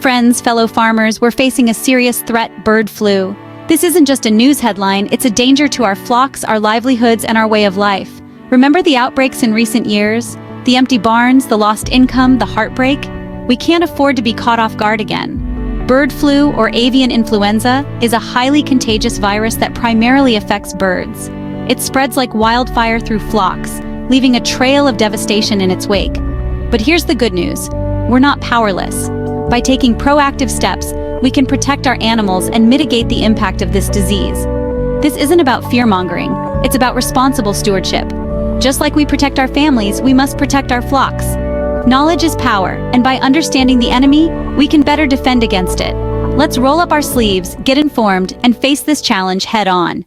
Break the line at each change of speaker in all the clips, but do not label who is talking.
Friends, fellow farmers, we're facing a serious threat: bird flu. This isn't just a news headline, it's a danger to our flocks, our livelihoods, and our way of life. Remember the outbreaks in recent years? The empty barns, the lost income, the heartbreak? We can't afford to be caught off guard again. Bird flu, or avian influenza, is a highly contagious virus that primarily affects birds. It spreads like wildfire through flocks, leaving a trail of devastation in its wake. But here's the good news: we're not powerless. By taking proactive steps, we can protect our animals and mitigate the impact of this disease. This isn't about fear-mongering, it's about responsible stewardship. Just like we protect our families, we must protect our flocks. Knowledge is power, and by understanding the enemy, we can better defend against it. Let's roll up our sleeves, get informed, and face this challenge head-on.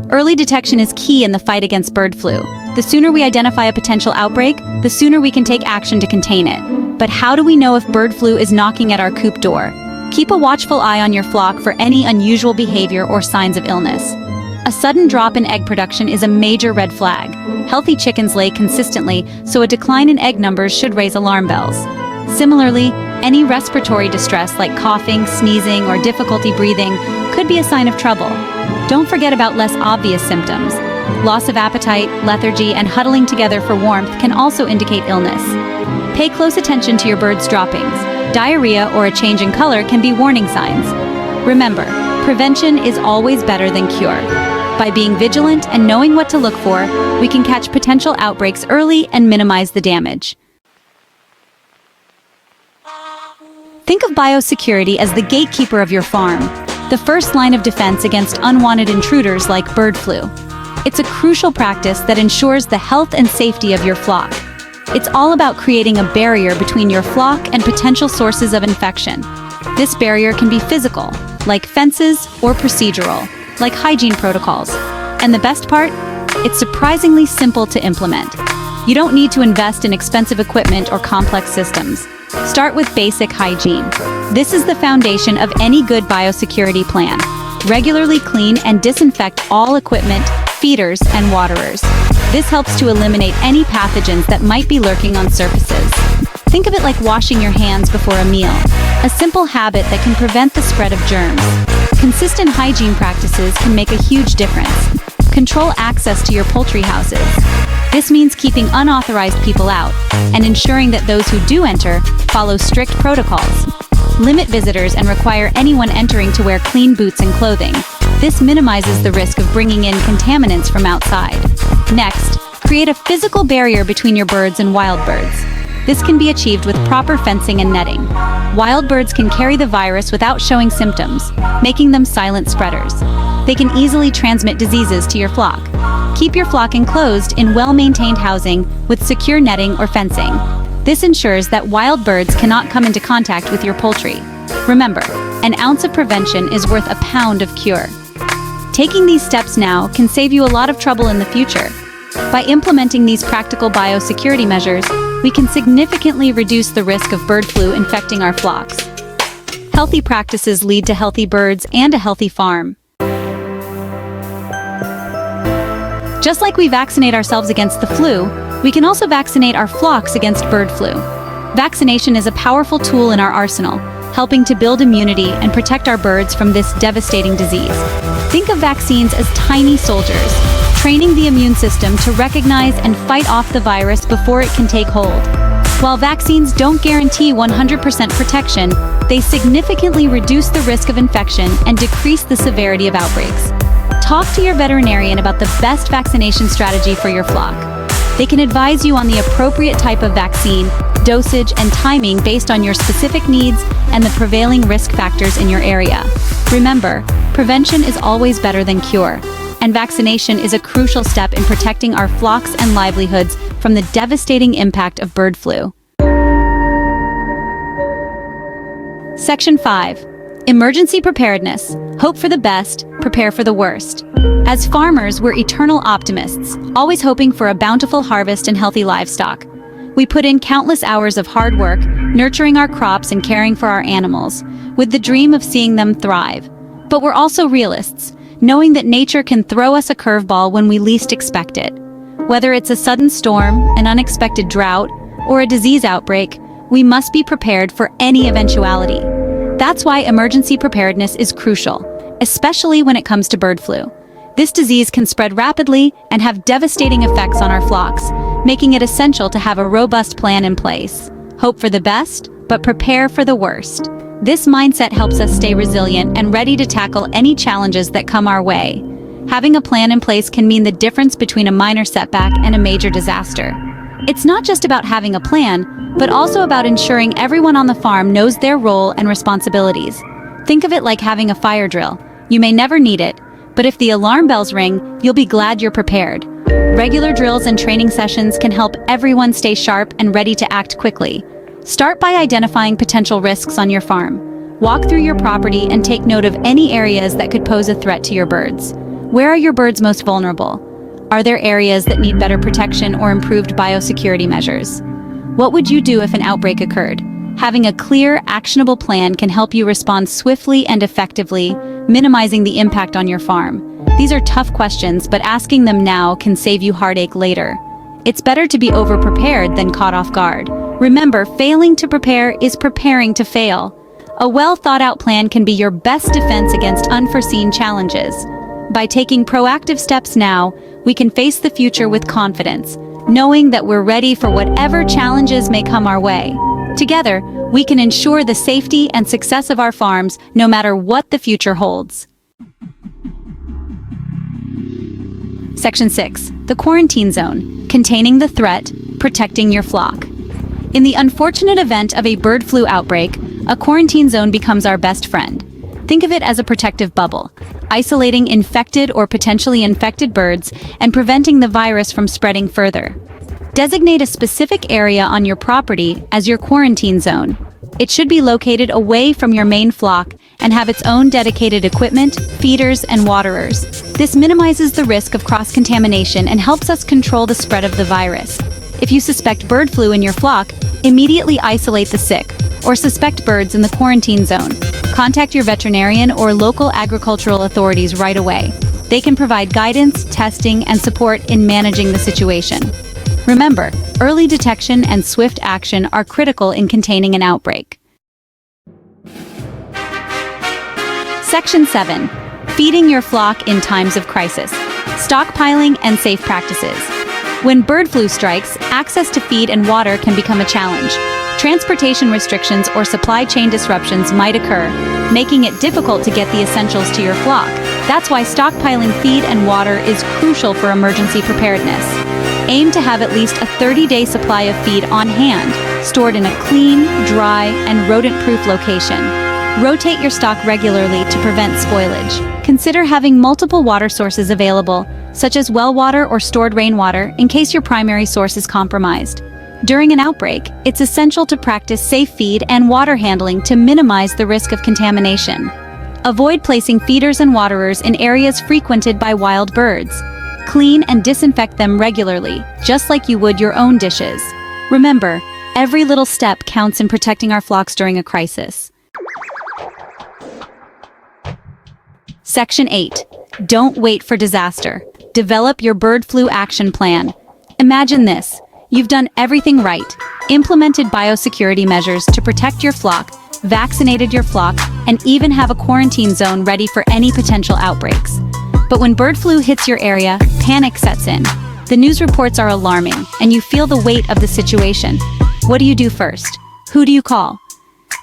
Early detection is key in the fight against bird flu. The sooner we identify a potential outbreak, the sooner we can take action to contain it. But how do we know if bird flu is knocking at our coop door? Keep a watchful eye on your flock for any unusual behavior or signs of illness. A sudden drop in egg production is a major red flag. Healthy chickens lay consistently, so a decline in egg numbers should raise alarm bells. Similarly, any respiratory distress like coughing, sneezing, or difficulty breathing could be a sign of trouble. Don't forget about less obvious symptoms. Loss of appetite, lethargy, and huddling together for warmth can also indicate illness. Pay close attention to your bird's droppings. Diarrhea or a change in color can be warning signs. Remember, prevention is always better than cure. By being vigilant and knowing what to look for, we can catch potential outbreaks early and minimize the damage. Think of biosecurity as the gatekeeper of your farm, the first line of defense against unwanted intruders like bird flu. It's a crucial practice that ensures the health and safety of your flock. It's all about creating a barrier between your flock and potential sources of infection. This barrier can be physical, like fences, or procedural, like hygiene protocols. And the best part? It's surprisingly simple to implement. You don't need to invest in expensive equipment or complex systems. Start with basic hygiene. This is the foundation of any good biosecurity plan. Regularly clean and disinfect all equipment, feeders, and waterers. This helps to eliminate any pathogens that might be lurking on surfaces. Think of it like washing your hands before a meal, a simple habit that can prevent the spread of germs. Consistent hygiene practices can make a huge difference. Control access to your poultry houses. This means keeping unauthorized people out and ensuring that those who do enter follow strict protocols. Limit visitors and require anyone entering to wear clean boots and clothing. This minimizes the risk of bringing in contaminants from outside. Next, create a physical barrier between your birds and wild birds. This can be achieved with proper fencing and netting. Wild birds can carry the virus without showing symptoms, making them silent spreaders. They can easily transmit diseases to your flock. Keep your flock enclosed in well-maintained housing with secure netting or fencing. This ensures that wild birds cannot come into contact with your poultry. Remember, an ounce of prevention is worth a pound of cure. Taking these steps now can save you a lot of trouble in the future. By implementing these practical biosecurity measures, we can significantly reduce the risk of bird flu infecting our flocks. Healthy practices lead to healthy birds and a healthy farm. Just like we vaccinate ourselves against the flu, we can also vaccinate our flocks against bird flu. Vaccination is a powerful tool in our arsenal, helping to build immunity and protect our birds from this devastating disease. Think of vaccines as tiny soldiers, training the immune system to recognize and fight off the virus before it can take hold. While vaccines don't guarantee 100% protection, they significantly reduce the risk of infection and decrease the severity of outbreaks. Talk to your veterinarian about the best vaccination strategy for your flock. They can advise you on the appropriate type of vaccine, dosage, and timing based on your specific needs and the prevailing risk factors in your area. Remember, prevention is always better than cure, and vaccination is a crucial step in protecting our flocks and livelihoods from the devastating impact of bird flu. Section 5. Emergency preparedness. Hope for the best, prepare for the worst. As farmers, we're eternal optimists, always hoping for a bountiful harvest and healthy livestock. We put in countless hours of hard work, nurturing our crops and caring for our animals, with the dream of seeing them thrive. But we're also realists, knowing that nature can throw us a curveball when we least expect it. Whether it's a sudden storm, an unexpected drought, or a disease outbreak, we must be prepared for any eventuality. That's why emergency preparedness is crucial, especially when it comes to bird flu. This disease can spread rapidly and have devastating effects on our flocks, making it essential to have a robust plan in place. Hope for the best, but prepare for the worst. This mindset helps us stay resilient and ready to tackle any challenges that come our way. Having a plan in place can mean the difference between a minor setback and a major disaster. It's not just about having a plan, but also about ensuring everyone on the farm knows their role and responsibilities. Think of it like having a fire drill. You may never need it, but if the alarm bells ring, you'll be glad you're prepared. Regular drills and training sessions can help everyone stay sharp and ready to act quickly. Start by identifying potential risks on your farm. Walk through your property and take note of any areas that could pose a threat to your birds. Where are your birds most vulnerable? Are there areas that need better protection or improved biosecurity measures? What would you do if an outbreak occurred? Having a clear, actionable plan can help you respond swiftly and effectively, minimizing the impact on your farm. These are tough questions, but asking them now can save you heartache later. It's better to be over-prepared than caught off guard. Remember, failing to prepare is preparing to fail. A well-thought-out plan can be your best defense against unforeseen challenges. By taking proactive steps now, we can face the future with confidence, knowing that we're ready for whatever challenges may come our way. Together, we can ensure the safety and success of our farms no matter what the future holds. Section 6. The Quarantine Zone, containing the threat, protecting your flock. In the unfortunate event of a bird flu outbreak, a quarantine zone becomes our best friend. Think of it as a protective bubble, isolating infected or potentially infected birds and preventing the virus from spreading further. Designate a specific area on your property as your quarantine zone. It should be located away from your main flock and have its own dedicated equipment, feeders, and waterers. This minimizes the risk of cross-contamination and helps us control the spread of the virus. If you suspect bird flu in your flock, immediately isolate the sick or suspect birds in the quarantine zone. Contact your veterinarian or local agricultural authorities right away. They can provide guidance, testing, and support in managing the situation. Remember, early detection and swift action are critical in containing an outbreak. Section 7. Feeding your flock in times of crisis. Stockpiling and safe practices. When bird flu strikes, access to feed and water can become a challenge. Transportation restrictions or supply chain disruptions might occur, making it difficult to get the essentials to your flock. That's why stockpiling feed and water is crucial for emergency preparedness. Aim to have at least a 30-day supply of feed on hand, stored in a clean, dry, and rodent-proof location. Rotate your stock regularly to prevent spoilage. Consider having multiple water sources available, such as well water or stored rainwater, in case your primary source is compromised. During an outbreak, it's essential to practice safe feed and water handling to minimize the risk of contamination. Avoid placing feeders and waterers in areas frequented by wild birds. Clean and disinfect them regularly, just like you would your own dishes. Remember, every little step counts in protecting our flocks during a crisis. Section 8. Don't wait for disaster. Develop your bird flu action plan. Imagine this. You've done everything right, implemented biosecurity measures to protect your flock, vaccinated your flock, and even have a quarantine zone ready for any potential outbreaks. But when bird flu hits your area, panic sets in. The news reports are alarming, and you feel the weight of the situation. What do you do first? Who do you call?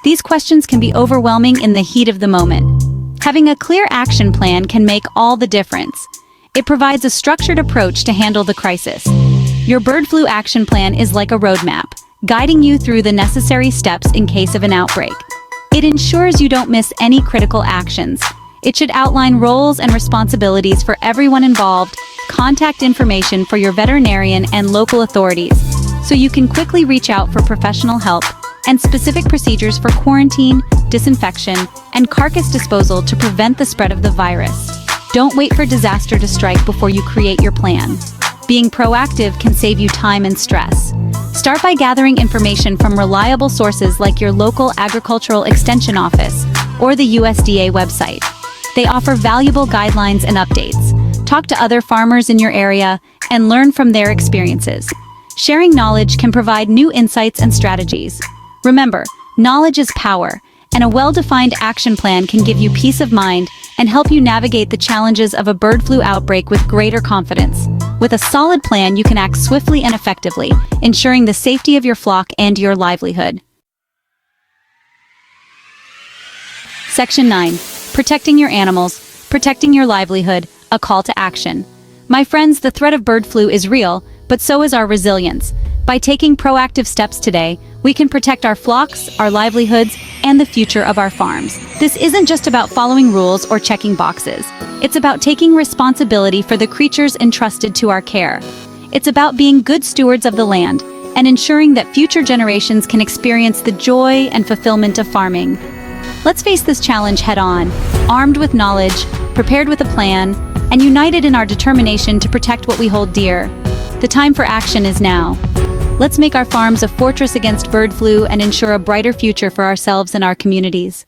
These questions can be overwhelming in the heat of the moment. Having a clear action plan can make all the difference. It provides a structured approach to handle the crisis. Your bird flu action plan is like a roadmap, guiding you through the necessary steps in case of an outbreak. It ensures you don't miss any critical actions. It should outline roles and responsibilities for everyone involved, contact information for your veterinarian and local authorities, so you can quickly reach out for professional help, and specific procedures for quarantine, disinfection, and carcass disposal to prevent the spread of the virus. Don't wait for disaster to strike before you create your plan. Being proactive can save you time and stress. Start by gathering information from reliable sources like your local agricultural extension office or the USDA website. They offer valuable guidelines and updates. Talk to other farmers in your area and learn from their experiences. Sharing knowledge can provide new insights and strategies. Remember, knowledge is power, and a well-defined action plan can give you peace of mind and help you navigate the challenges of a bird flu outbreak with greater confidence. With a solid plan, you can act swiftly and effectively, ensuring the safety of your flock and your livelihood. Section 9. Protecting your animals, protecting your livelihood, a call to action. My friends, the threat of bird flu is real, but so is our resilience. By taking proactive steps today, we can protect our flocks, our livelihoods, and the future of our farms. This isn't just about following rules or checking boxes. It's about taking responsibility for the creatures entrusted to our care. It's about being good stewards of the land and ensuring that future generations can experience the joy and fulfillment of farming. Let's face this challenge head-on, armed with knowledge, prepared with a plan, and united in our determination to protect what we hold dear. The time for action is now. Let's make our farms a fortress against bird flu and ensure a brighter future for ourselves and our communities.